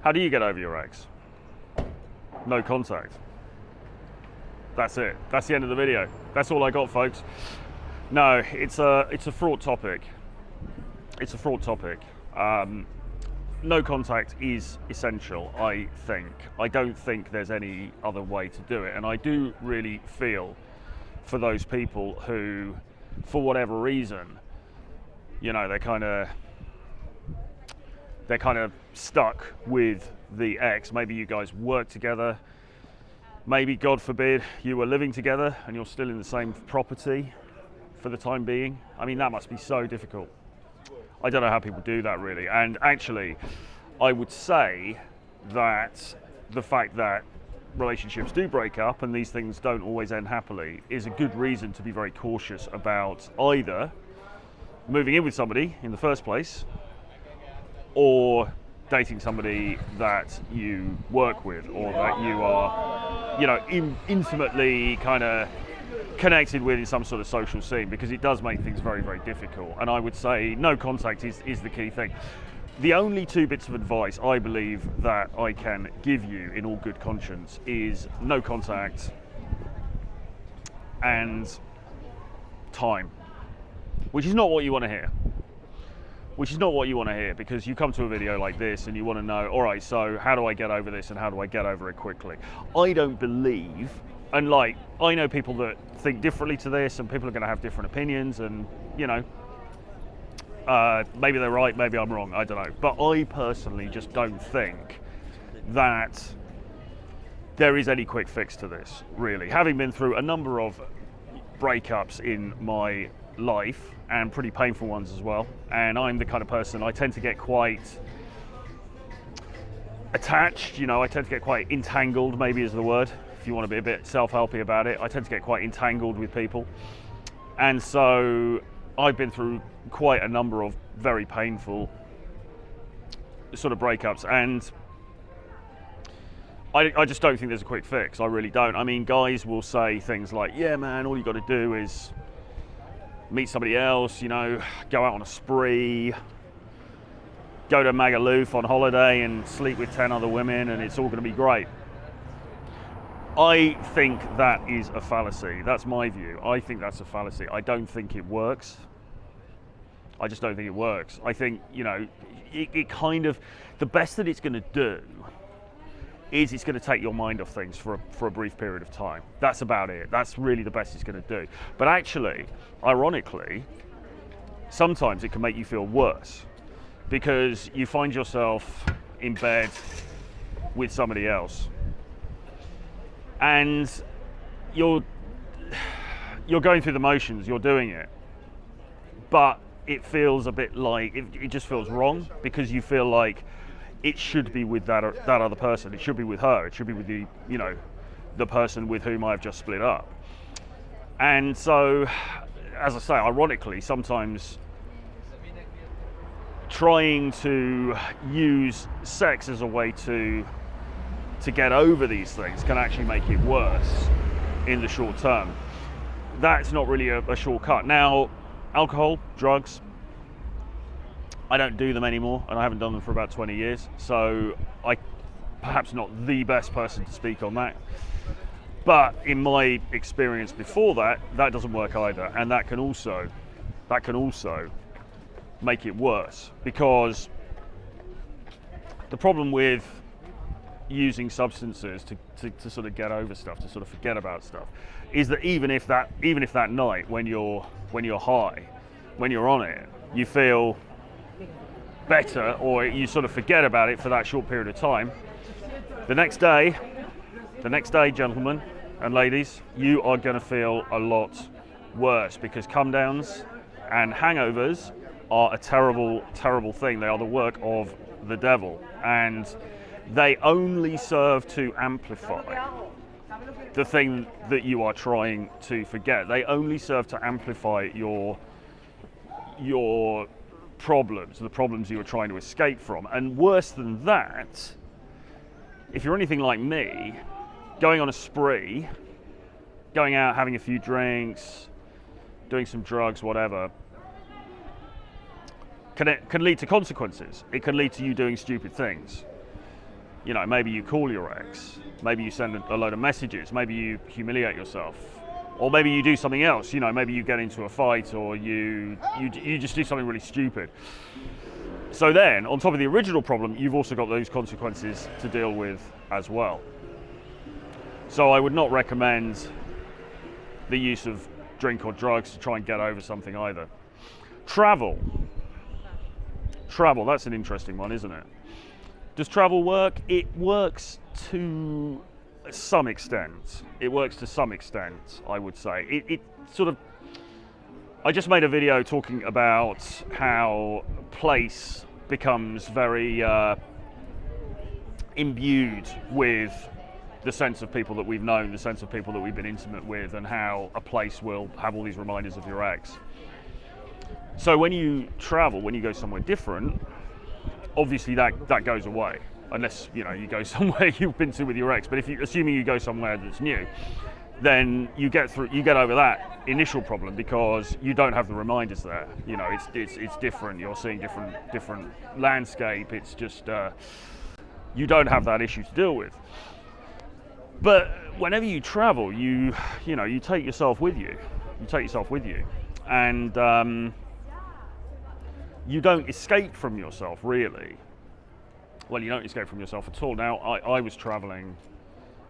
How do you get over your ex? No contact. That's it. That's the end of the video. That's all I got, folks. No, it's a fraught topic. It's a fraught topic. No contact is essential, I think. I don't think there's any other way to do it. And I do really feel for those people who, for whatever reason, you know, they're kind of stuck with the ex. Maybe you guys work together. Maybe, God forbid, you were living together and you're still in the same property for the time being. I mean, that must be so difficult. I don't know how people do that, really. And actually, I would say that the fact that relationships do break up and these things don't always end happily is a good reason to be very cautious about either moving in with somebody in the first place or dating somebody that you work with or that you are, you know, intimately kind of connected with in some sort of social scene, because it does make things very, very difficult. And I would say no contact is the key thing. The only two bits of advice I believe that I can give you in all good conscience is no contact and time, which is not what you want to hear. Which is not what you want to hear, because you come to a video like this and you want to know, all right, so how do I get over this and how do I get over it quickly? I don't believe, and like, I know people that think differently to this and people are going to have different opinions and, you know, maybe they're right, maybe I'm wrong, I don't know. But I personally just don't think that there is any quick fix to this, really. Having been through a number of breakups in my life, and pretty painful ones as well, and I'm the kind of person, I tend to get quite attached, you know, I tend to get quite entangled, maybe is the word, if you want to be a bit self-helpy about it. I tend to get quite entangled with people, and so I've been through quite a number of very painful sort of breakups, and I just don't think there's a quick fix. I really don't. I mean, guys will say things like, yeah man, all you got to do is meet somebody else, you know, go out on a spree, go to Magaluf on holiday and sleep with 10 other women and it's all going to be great. I think that is a fallacy. That's my view. I think that's a fallacy. I don't think it works. I just don't think it works. I think, you know, it kind of, the best that it's going to do is it's going to take your mind off things for a brief period of time. That's about it. That's really the best it's going to do. But actually, ironically, sometimes it can make you feel worse, because you find yourself in bed with somebody else and you're going through the motions, you're doing it, but it feels a bit like, it just feels wrong, because you feel like it should be with that other person. It should be with her. It should be with the, you know, the person with whom I've just split up. And so, as I say, ironically, sometimes trying to use sex as a way to get over these things can actually make it worse in the short term. That's not really a shortcut. Now, alcohol, drugs, I don't do them anymore, and I haven't done them for about 20 years, so I perhaps not the best person to speak on that. But in my experience before that, that doesn't work either, and that can also make it worse, because the problem with using substances to sort of get over stuff, to sort of forget about stuff, is that even if that night when you're high, when you're on it, you feel better, or you sort of forget about it for that short period of time, the next day, gentlemen and ladies, you are going to feel a lot worse, because come downs and hangovers are a terrible, terrible thing. They are the work of the devil, and they only serve to amplify the thing that you are trying to forget. They only serve to amplify your problems, the problems you were trying to escape from. And worse than that, if you're anything like me, going on a spree, going out, having a few drinks, doing some drugs, whatever, can lead to consequences. It can lead to you doing stupid things. You know, maybe you call your ex, maybe you send a load of messages, maybe you humiliate yourself, or maybe you do something else. You know, maybe you get into a fight, or you just do something really stupid. So then, on top of the original problem, you've also got those consequences to deal with as well. So I would not recommend the use of drink or drugs to try and get over something either. Travel, that's an interesting one, isn't it? Does travel work? It works to some extent. It works to some extent, I would say. It sort of, I just made a video talking about how place becomes very imbued with the sense of people that we've known, the sense of people that we've been intimate with, and how a place will have all these reminders of your ex. So when you travel, when you go somewhere different, obviously that goes away, unless you go somewhere you've been to with your ex. But if assuming you go somewhere that's new, then you get over that initial problem because you don't have the reminders there. You know, it's different. You're seeing different landscape. It's just you don't have that issue to deal with. But whenever you travel, you take yourself with you. You take yourself with you, and you don't escape from yourself, really. Well, you don't escape from yourself at all. Now, I was traveling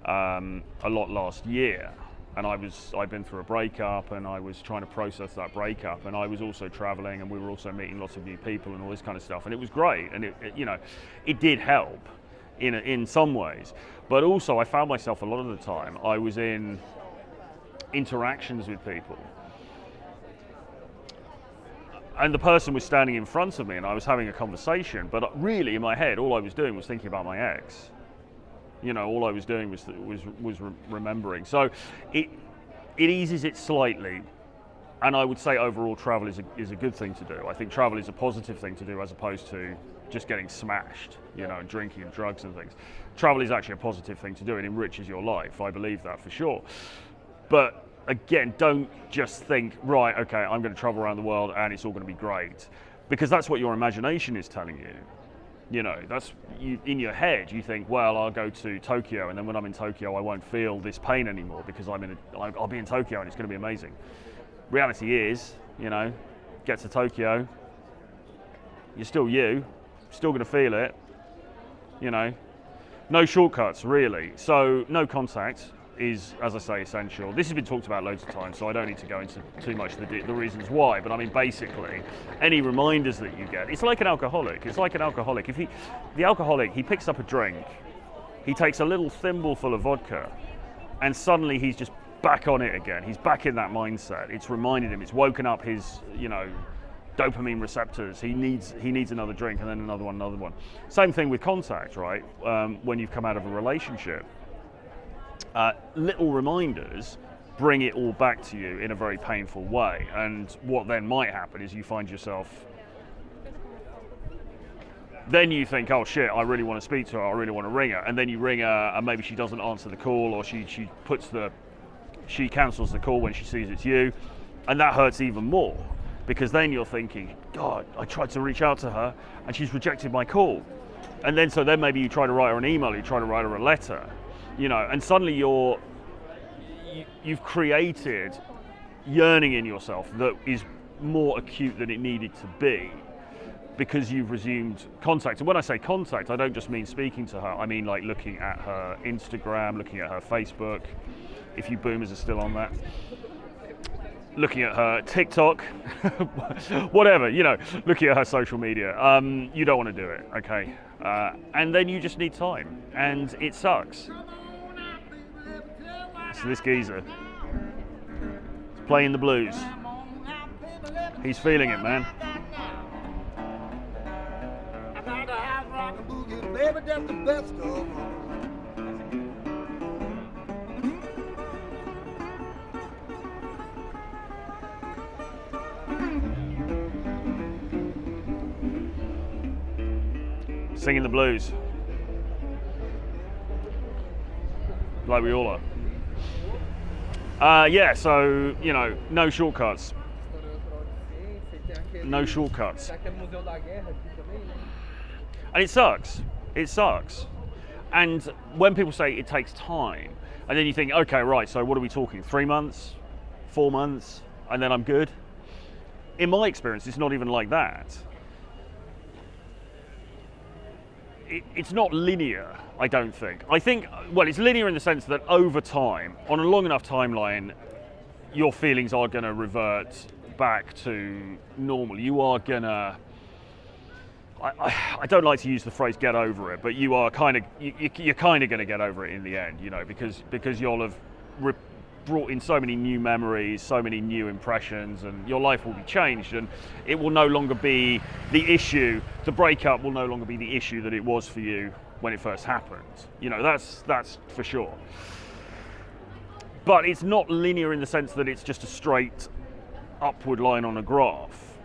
a lot last year, and I'd been through a breakup, and I was trying to process that breakup, and I was also traveling, and we were also meeting lots of new people and all this kind of stuff, and it was great, and it did help in some ways. But also, I found myself a lot of the time, I was in interactions with people, and the person was standing in front of me, and I was having a conversation, but really in my head, all I was doing was thinking about my ex. You know, all I was doing was remembering. So it eases it slightly, and I would say overall travel is a good thing to do. I think travel is a positive thing to do as opposed to just getting smashed, and drinking and drugs and things. Travel is actually a positive thing to do. It enriches your life. I believe that for sure. But again, don't just think, right, okay, I'm going to travel around the world and it's all going to be great, because that's what your imagination is telling you. You know, that's in your head. You think, well, I'll go to Tokyo, and then when I'm in Tokyo, I won't feel this pain anymore because I'll be in Tokyo and it's going to be amazing. Reality is, get to Tokyo, you're still you, still going to feel it. No shortcuts really. So no contact is, as I say, essential. This has been talked about loads of times, so I don't need to go into too much the reasons why, but I mean, basically, any reminders that you get, it's like an alcoholic. The alcoholic, he picks up a drink, he takes a little thimbleful of vodka, and suddenly he's just back on it again. He's back in that mindset. It's reminded him, it's woken up his, dopamine receptors. He needs another drink, and then another one. Same thing with contact, right? When you've come out of a relationship. Little reminders bring it all back to you in a very painful way, and what then might happen is you find yourself, then you think, oh shit, I really want to speak to her, I really want to ring her, and then you ring her and maybe she doesn't answer the call, or she cancels the call when she sees it's you, and that hurts even more, because then you're thinking, God, I tried to reach out to her and she's rejected my call. And then maybe you try to write her an email, you try to write her a letter, and suddenly you've created yearning in yourself that is more acute than it needed to be, because you've resumed contact. And when I say contact, I don't just mean speaking to her, I mean like looking at her Instagram, looking at her Facebook, if you boomers are still on that, looking at her TikTok, whatever, looking at her social media. You don't want to do it, okay? And then you just need time, and it sucks. So this geezer is playing the blues. He's feeling it, man. Singing the blues, like we all are. So, no shortcuts. No shortcuts. And it sucks. And when people say it takes time, and then you think, okay, right, so what are we talking? 3 months, 4 months, and then I'm good? In my experience, it's not even like that. It's not linear, I don't think. I think, well, it's linear in the sense that over time, on a long enough timeline, your feelings are going to revert back to normal. You are going to, I don't like to use the phrase get over it, but you are kind of, you're kind of going to get over it in the end, you know, because you'll have brought in so many new memories, so many new impressions, and your life will be changed, and it will no longer be the issue. The breakup will no longer be the issue that it was for you when it first happened. You know, that's for sure. But it's not linear in the sense that it's just a straight upward line on a graph.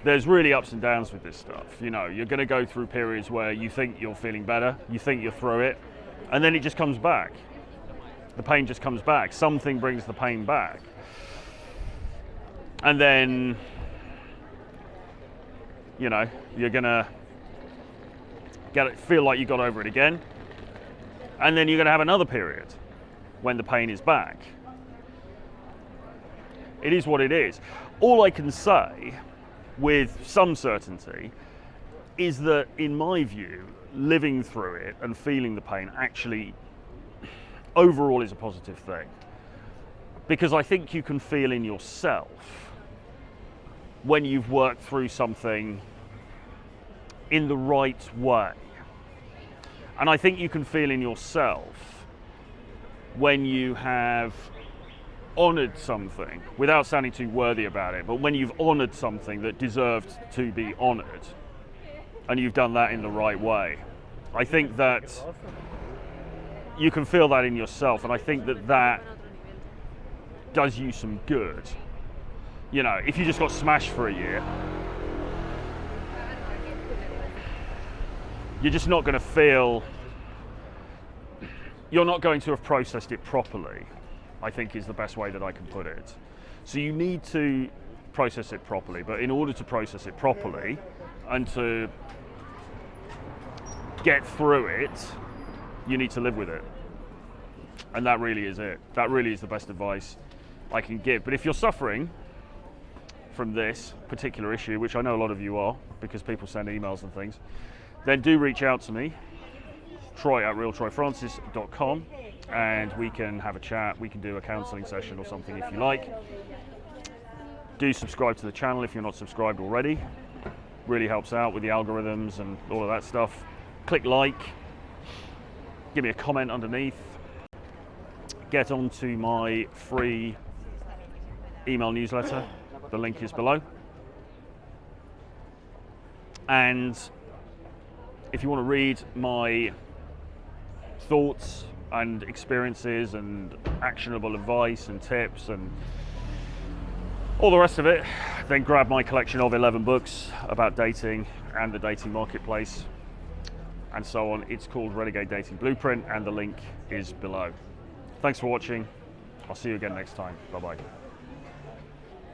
There's really ups and downs with this stuff. You know, you're going to go through periods where you think you're feeling better, you think you're through it, and then it just comes back. The pain just comes back. Something brings the pain back. And then, you know, you're going to feel like you got over it again. And then you're going to have another period when the pain is back. It is what it is. All I can say with some certainty is that, in my view, living through it and feeling the pain actually overall is a positive thing. Because I think you can feel in yourself when you've worked through something in the right way. And I think you can feel in yourself when you have honoured something, without sounding too worthy about it, but when you've honoured something that deserved to be honoured, and you've done that in the right way. I think that you can feel that in yourself, and I think that that does you some good. You know, if you just got smashed for a year, you're just not going to feel, you're not going to have processed it properly, I think is the best way that I can put it. So you need to process it properly, but in order to process it properly and to get through it, you need to live with it. And that really is it. That really is the best advice I can give. But if you're suffering from this particular issue, which I know a lot of you are, because people send emails and things, then do reach out to me, troy@realtroyfrancis.com, and we can have a chat. We can do a counselling session or something if you like. Do subscribe to the channel if you're not subscribed already. Really helps out with the algorithms and all of that stuff. Click like, give me a comment underneath. Get onto my free email newsletter. The link is below. And if you want to read my thoughts and experiences and actionable advice and tips and all the rest of it, then grab my collection of 11 books about dating and the dating marketplace and so on. It's called Renegade Dating Blueprint, and the link is below. Thanks for watching. I'll see you again next time. Bye-bye.